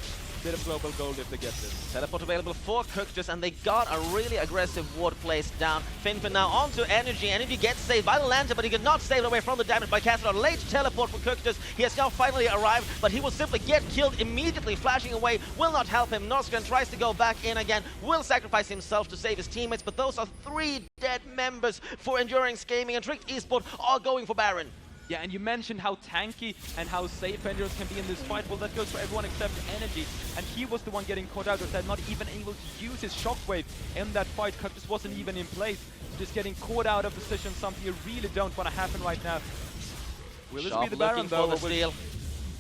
bit of global gold if they get this. Teleport available for Cooktus, and they got a really aggressive ward placed down. Finfin now onto NDG. NDG gets saved by the Lantern, but he could not save it away from the damage by Cassidy. Late teleport for Cooktus. He has now finally arrived, but he will simply get killed immediately. Flashing away will not help him. Norsgren tries to go back in again, will sacrifice himself to save his teammates, but those are 3 dead members for Endurance Gaming, and Tricked Esport are going for Baron. Yeah, and you mentioned how tanky and how safe Endurance can be in this fight. Well, that goes for everyone except Energy. And he was the one getting caught out, that not even able to use his shockwave in that fight. Cactus wasn't even in place. Just getting caught out of position, something you really don't want to happen right now. Will this be the Baron though? For the steal.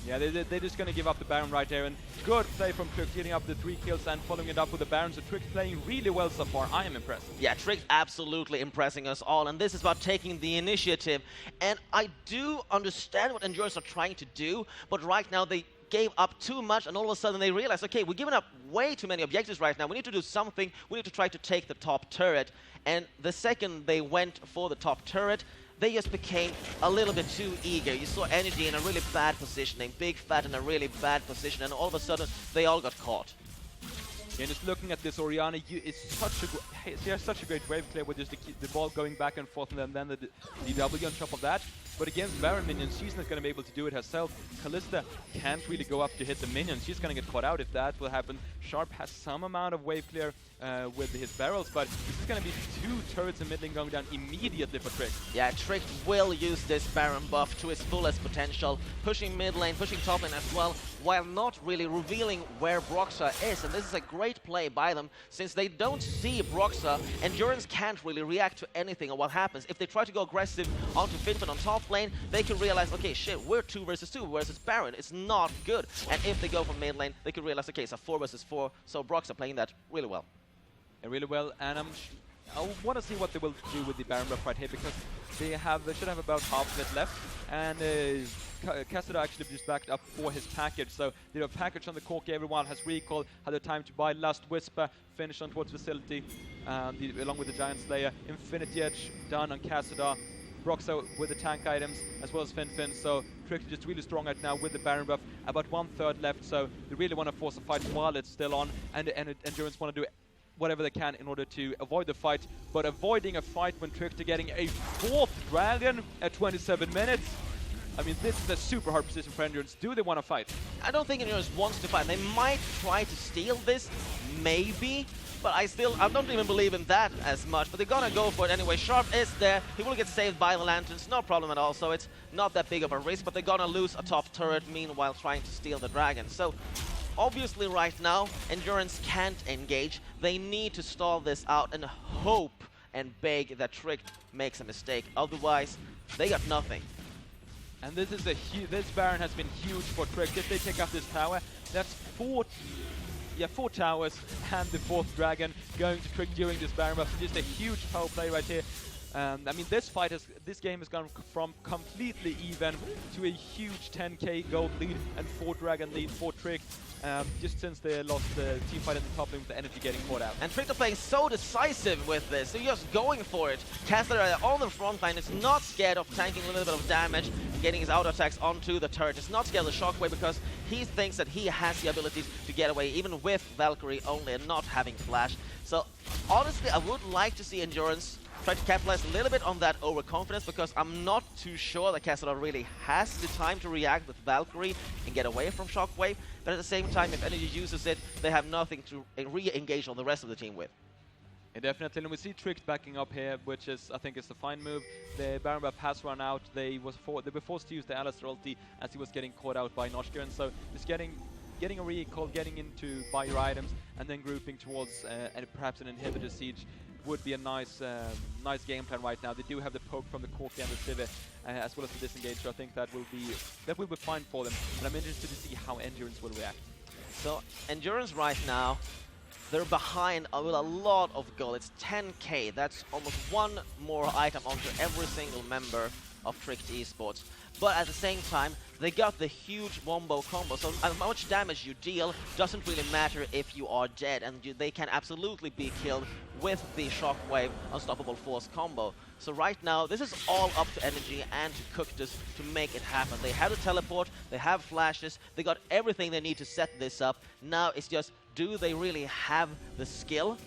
Yeah, they're just going to give up the Baron right there. And good play from Trick, getting up the 3 kills and following it up with the Baron. So Trick playing really well so far. I am impressed. Yeah, Trick absolutely impressing us all. And this is about taking the initiative. And I do understand what Endurance are trying to do. But right now they gave up too much. And all of a sudden they realized, okay, we're giving up way too many objectives right now. We need to do something. We need to try to take the top turret. And the second they went for the top turret, they just became a little bit too eager. You saw Energy in a really bad positioning, Big Fat in a really bad position, and all of a sudden they all got caught. Yeah, and just looking at this, Oriana, she has such a great wave clear with just the ball going back and forth, and then the W on top of that. But against Baron minions, she's not going to be able to do it herself. Kalista can't really go up to hit the minions. She's going to get caught out if that will happen. Sharp has some amount of wave clear with his barrels, but this is going to be 2 turrets in mid lane going down immediately for Trick. Yeah, Trick will use this Baron buff to its fullest potential, pushing mid lane, pushing top lane as well, while not really revealing where Broxa is. And this is a great play by them, since they don't see Broxa. Endurance can't really react to anything or what happens. If they try to go aggressive onto Finfin on top lane, they can realize, okay, shit, we're 2 versus 2 versus Baron. It's not good. And if they go from mid lane, they can realize, okay, it's a 4 versus 4, so Broxa playing that really well. Really well, and I want to see what they will do with the Baron buff right here, because they should have about half of it left, and Cassidy actually just backed up for his package, so they have a package on the Corki, everyone has recall, had the time to buy Last Whisper, finish on towards Facility, along with the Giant Slayer, Infinity Edge done on Cassidy, Broxa with the tank items, as well as Finfin, so Trick is just really strong right now with the Baron buff, about 1/3 left, so they really want to force a fight while it's still on, and Endurance want to do whatever they can in order to avoid the fight, but avoiding a fight when Tricked getting a 4th dragon at 27 minutes. I mean, this is a super hard position for Endurance. Do they want to fight? I don't think Endurance wants to fight. They might try to steal this, maybe, but I don't even believe in that as much, but they're gonna go for it anyway. Sharp is there, he will get saved by the Lanterns, no problem at all, so it's not that big of a risk, but they're gonna lose a top turret, meanwhile trying to steal the dragon. So obviously right now, Endurance can't engage. They need to stall this out and hope and beg that Trick makes a mistake. Otherwise, they got nothing. And this is this Baron has been huge for Trick. If they take out this tower, that's 4 towers and the 4th dragon going to Trick during this Baron buff. So just a huge power play right here. I mean, this game has gone from completely even to a huge 10k gold lead and 4 dragon lead for Trick, just since they lost the team fight in the top lane with the Energy getting caught out. And Trick are playing so decisive with this, they're just going for it. Caster on the front line is not scared of tanking a little bit of damage, getting his auto attacks onto the turret. Is not scared of the shockwave because he thinks that he has the ability to get away, even with Valkyrie only and not having flash. So honestly, I would like to see Endurance try to capitalize a little bit on that overconfidence, because I'm not too sure that Cassidy really has the time to react with Valkyrie and get away from Shockwave, but at the same time, if Energy uses it, they have nothing to re-engage on the rest of the team with. Yeah, definitely, and we see Trick backing up here, which is, I think, is the fine move. The Baron buff has run out. They were forced to use the Alistar ulti as he was getting caught out by Noshgren, so just getting a recall, getting into buy your items, and then grouping towards perhaps an inhibitor siege would be a nice game plan right now. They do have the poke from the Corki and the Civet, as well as the disengage, so I think that will be fine for them. And I'm interested to see how Endurance will react. So Endurance right now, they're behind with a lot of gold. It's 10k. That's almost 1 more item onto every single member of Tricked Esports. But at the same time, they got the huge wombo combo, so how much damage you deal doesn't really matter if you are dead, and they can absolutely be killed with the Shockwave Unstoppable Force combo. So right now, this is all up to NDG and to Cookters to make it happen. They have the teleport, they have flashes, they got everything they need to set this up. Now it's just, do they really have the skill?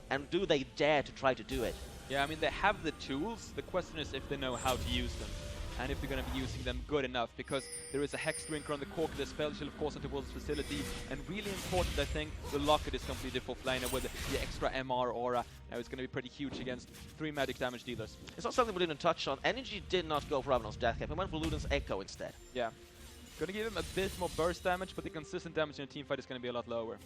And do they dare to try to do it? Yeah, I mean, they have the tools. The question is if they know how to use them. And if they're going to be using them good enough, because there is a Hex Drinker on the cork, the spell shield of course on towards facility, and really important I think, the locket is completely full flamer with the extra MR aura. Now it's going to be pretty huge against 3 magic damage dealers. It's not something we didn't touch on. Energy did not go for Avenon's Death Cap, he went for Luden's Echo instead. Yeah. Going to give him a bit more burst damage, but the consistent damage in a team fight is going to be a lot lower.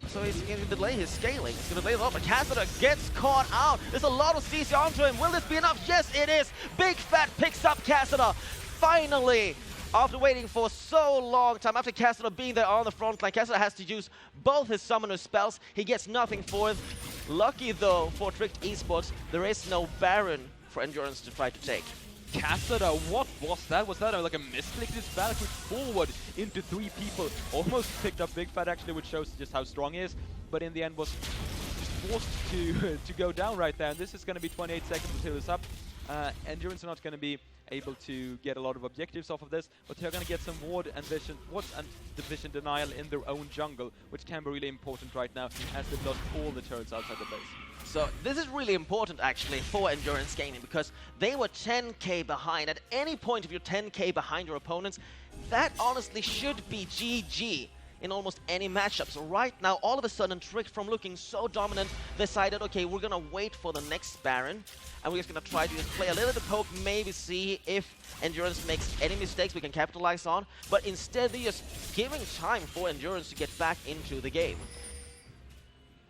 So he's going to delay his scaling. He's going to delay it a lot, but Cassidy gets caught out. There's a lot of CC onto him. Will this be enough? Yes, it is. Big Fat picks up Cassidy. Finally, after waiting for so long time, after Cassidy being there on the front line, Cassidy has to use both his summoner spells. He gets nothing for it. Lucky though for Tricked Esports, there is no Baron for Endurance to try to take. Cassidy, what was that? Was that like a misclick? This Valkyrie forward into 3 people. Almost picked up Big Fat actually, which shows just how strong he is. But in the end was just forced to go down right there. And this is going to be 28 seconds until it's up. Endurance are not going to be able to get a lot of objectives off of this, but they're going to get some ward and vision denial in their own jungle, which can be really important right now as they've lost all the turrets outside the base. So this is really important actually for Endurance Gaming, because they were 10k behind. At any point if you're 10k behind your opponents, that honestly should be GG in almost any matchup. So right now, all of a sudden, Trick, from looking so dominant, decided, okay, we're gonna wait for the next Baron, and we're just gonna try to just play a little bit poke, maybe see if Endurance makes any mistakes we can capitalize on, but instead they're just giving time for Endurance to get back into the game.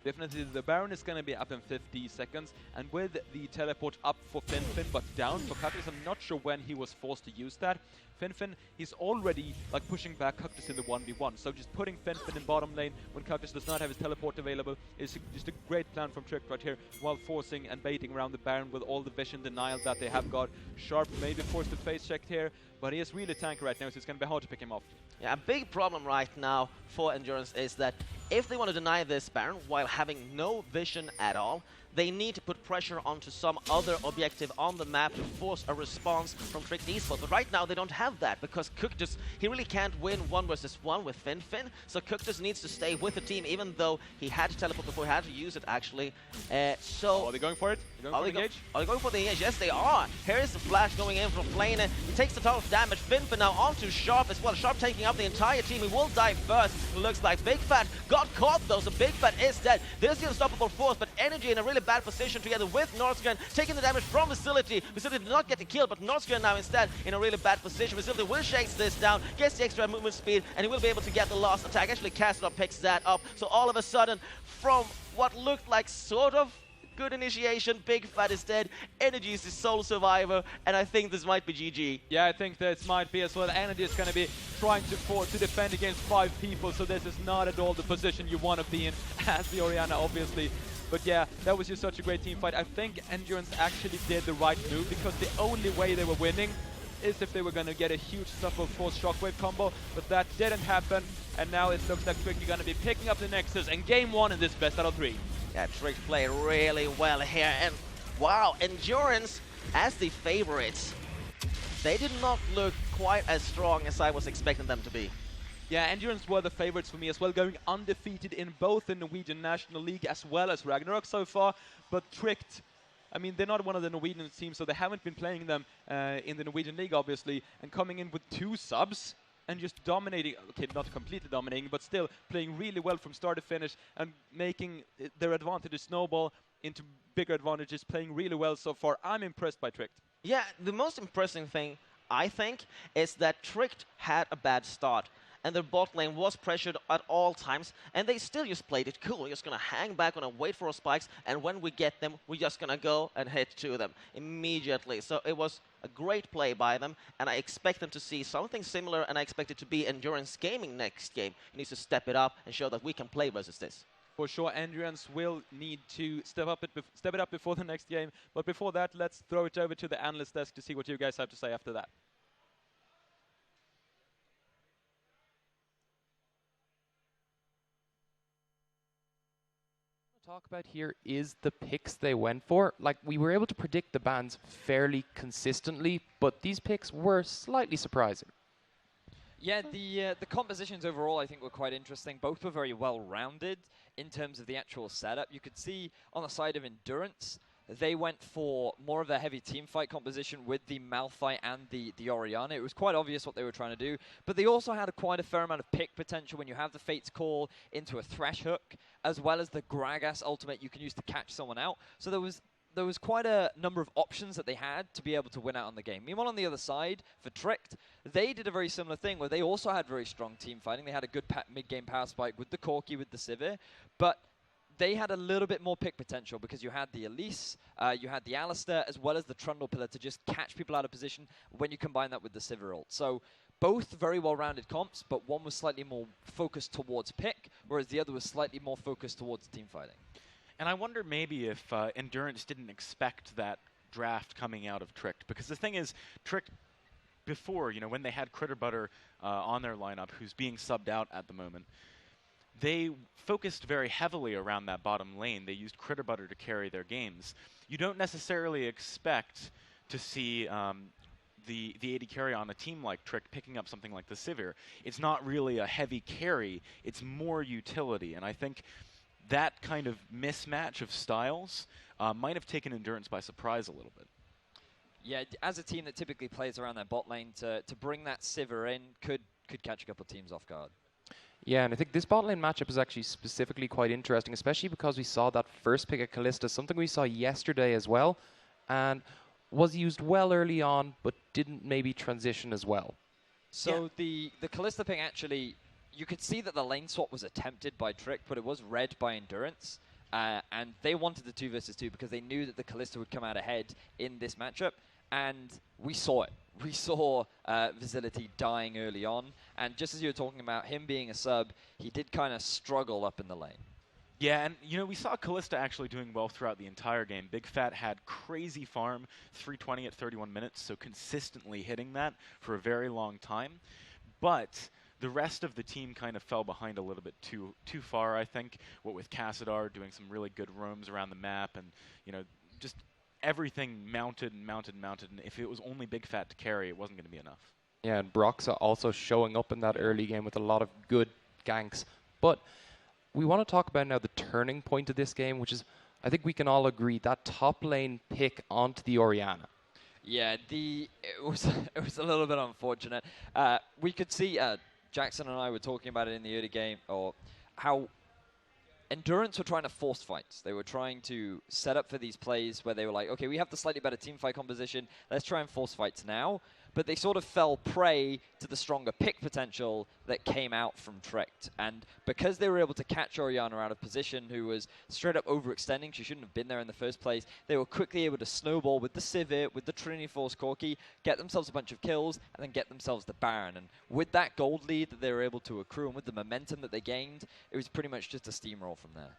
Definitely, the Baron is going to be up in 50 seconds, and with the teleport up for Finfin, but down for Cactus, I'm not sure when he was forced to use that. Finfin, he's already like pushing back Cactus in the 1v1, so just putting Finfin in bottom lane when Cactus does not have his teleport available is just a great plan from Trick right here, while forcing and baiting around the Baron with all the vision denial that they have got. Sharp maybe forced to face check here, but he is really tanky right now, so it's going to be hard to pick him off. Yeah, a big problem right now for Endurance is that if they want to deny this Baron while having no vision at all, they need to put pressure onto some other objective on the map to force a response from Tricked Esports. But right now they don't have that, because Cookters, he really can't win 1 versus 1 with Finfin. So Cookters needs to stay with the team, even though he had to teleport before, he had to use it actually. Are they going for it? Are they going for the engage? Yes, they are. Here is the flash going in from Flane. He takes a ton of damage. Finfin now onto Sharp as well. Sharp taking up the entire team. He will die first. It looks like Big Fat got caught though, so Big Fat is dead. There's the Unstoppable Force, but Energy in a really bad position together with Northgren, taking the damage from Facility. Facility did not get the kill, but Northgren now instead in a really bad position. Facility will shake this down, gets the extra movement speed, and he will be able to get the last attack. Actually, Cassidy picks that up. So all of a sudden, from what looked like sort of good initiation, Big Fat is dead. Energy is the sole survivor, and I think this might be GG. Yeah, I think this might be as well. Energy is going to be trying to defend against 5 people, so this is not at all the position you want to be in as the Orianna, obviously. But yeah, that was just such a great team fight. I think Endurance actually did the right move, because the only way they were winning is if they were going to get a huge Unstoppable Force Shockwave combo, but that didn't happen, and now it looks like Trick are going to be picking up the Nexus in game 1 in this best out of 3. Yeah, Trick played really well here, and wow, Endurance as the favorites. They did not look quite as strong as I was expecting them to be. Yeah, Endurance were the favorites for me as well, going undefeated in both the Norwegian National League as well as Ragnarok so far, but Tricked, I mean, they're not one of the Norwegian teams, so they haven't been playing them in the Norwegian League, obviously, and coming in with 2 subs and just dominating, okay, not completely dominating, but still playing really well from start to finish and making their advantages snowball into bigger advantages, playing really well so far. I'm impressed by Tricked. Yeah, the most impressive thing, I think, is that Tricked had a bad start, and their bot lane was pressured at all times, and they still just played it cool. We're just going to hang back, going to wait for our spikes, and when we get them, we're just going to go and hit to them immediately. So it was a great play by them, and I expect them to see something similar, and I expect it to be Endurance Gaming next game. It needs to step it up and show that we can play versus this. For sure, Endurance will need to step it up before the next game. But before that, let's throw it over to the analyst desk to see what you guys have to say after that. Talk about here is the picks they went for. Like, we were able to predict the bans fairly consistently, but these picks were slightly surprising. Yeah, the compositions overall I think were quite interesting. Both were very well rounded in terms of the actual setup. You could see on the side of Endurance, they went for more of a heavy team fight composition with the Malphite and the Orianna. It was quite obvious what they were trying to do, but they also had quite a fair amount of pick potential when you have the Fate's Call into a Thresh Hook, as well as the Gragas ultimate you can use to catch someone out. So there was quite a number of options that they had to be able to win out on the game. Meanwhile, on the other side, for Tricked, they did a very similar thing where they also had very strong team fighting. They had a good mid-game power spike with the Corki, with the Sivir, but they had a little bit more pick potential because you had the Elise, you had the Alistair, as well as the Trundle Pillar to just catch people out of position when you combine that with the Sivir ult. So both very well-rounded comps, but one was slightly more focused towards pick, whereas the other was slightly more focused towards team fighting. And I wonder maybe if Endurance didn't expect that draft coming out of Tricked, because the thing is, Tricked before, when they had Critter Butter on their lineup, who's being subbed out at the moment, they focused very heavily around that bottom lane. They used Critter Butter to carry their games. You don't necessarily expect to see the AD carry on a team like Tricked picking up something like the Sivir. It's not really a heavy carry, it's more utility, and I think that kind of mismatch of styles might have taken Endurance by surprise a little bit. Yeah, as a team that typically plays around their bot lane, to bring that Sivir in could catch a couple of teams off guard. Yeah, and I think this bot lane matchup is actually specifically quite interesting, especially because we saw that first pick of Kalista, something we saw yesterday as well, and was used well early on, but didn't maybe transition as well. So the Kalista pick actually, you could see that the lane swap was attempted by Trick, but it was read by Endurance. And they wanted the 2 versus 2 because they knew that the Kalista would come out ahead in this matchup. And we saw it. We saw Visility dying early on. And just as you were talking about him being a sub, he did kind of struggle up in the lane. Yeah, and we saw Kalista actually doing well throughout the entire game. Big Fat had crazy farm, 320 at 31 minutes, so consistently hitting that for a very long time. But the rest of the team kind of fell behind a little bit too far, I think. What with Cassadar doing some really good roams around the map, and just everything mounted, and if it was only Big Fat to carry, it wasn't going to be enough. Yeah, and Broxa also showing up in that early game with a lot of good ganks. But we want to talk about now the turning point of this game, which is, I think we can all agree, that top lane pick onto the Orianna. Yeah, it was a little bit unfortunate. We could see Jackson and I were talking about it in the early game, or how Endurance were trying to force fights. They were trying to set up for these plays where they were like, okay, we have the slightly better team fight composition, let's try and force fights now. But they sort of fell prey to the stronger pick potential that came out from Tricked. And because they were able to catch Orianna out of position, who was straight up overextending, she shouldn't have been there in the first place, they were quickly able to snowball with the Sivir, with the Trinity Force Corki, get themselves a bunch of kills, and then get themselves the Baron. And with that gold lead that they were able to accrue, and with the momentum that they gained, it was pretty much just a steamroll from there.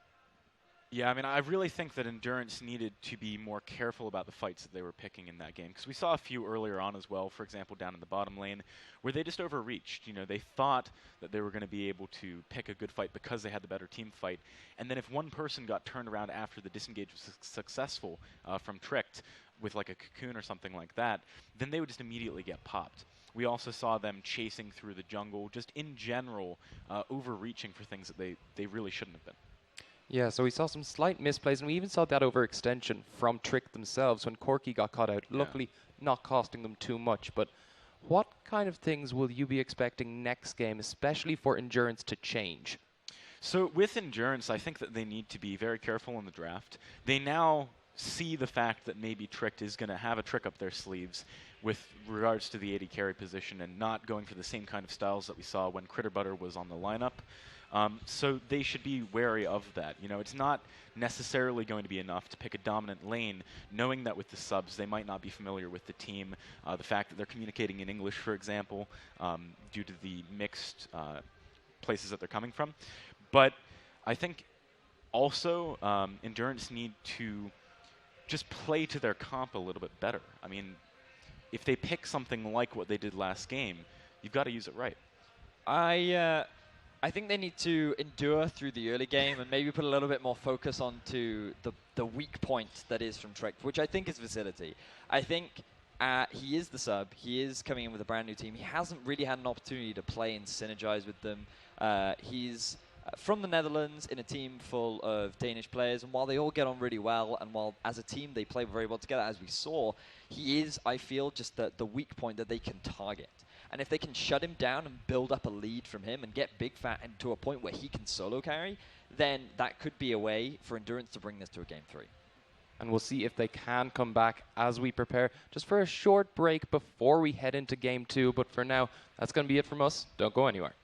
Yeah, I mean, I really think that Endurance needed to be more careful about the fights that they were picking in that game, because we saw a few earlier on as well, for example, down in the bottom lane, where they just overreached. They thought that they were going to be able to pick a good fight because they had the better team fight, and then if one person got turned around after the disengage was successful from Tricked, with like a cocoon or something like that, then they would just immediately get popped. We also saw them chasing through the jungle, just in general, overreaching for things that they really shouldn't have been. Yeah, so we saw some slight misplays, and we even saw that overextension from Trick themselves when Corki got caught out. Yeah. Luckily, not costing them too much. But what kind of things will you be expecting next game, especially for Endurance, to change? So with Endurance, I think that they need to be very careful in the draft. They now see the fact that maybe Tricked is going to have a trick up their sleeves with regards to the AD carry position and not going for the same kind of styles that we saw when Critter Butter was on the lineup. So they should be wary of that. It's not necessarily going to be enough to pick a dominant lane, knowing that with the subs they might not be familiar with the team. The fact that they're communicating in English, for example, due to the mixed places that they're coming from. But I think Also, Endurance need to just play to their comp a little bit better. I mean, if they pick something like what they did last game, you've got to use it right. I think they need to endure through the early game and maybe put a little bit more focus onto the weak point that is from Trick, which I think is Facility. I think he is the sub. He is coming in with a brand new team. He hasn't really had an opportunity to play and synergize with them. He's from the Netherlands in a team full of Danish players, and while they all get on really well, and while as a team they play very well together, as we saw, he is, I feel, just the weak point that they can target. And if they can shut him down and build up a lead from him and get Big Fat to a point where he can solo carry, then that could be a way for Endurance to bring this to a Game 3. And we'll see if they can come back as we prepare just for a short break before we head into Game 2. But for now, that's going to be it from us. Don't go anywhere.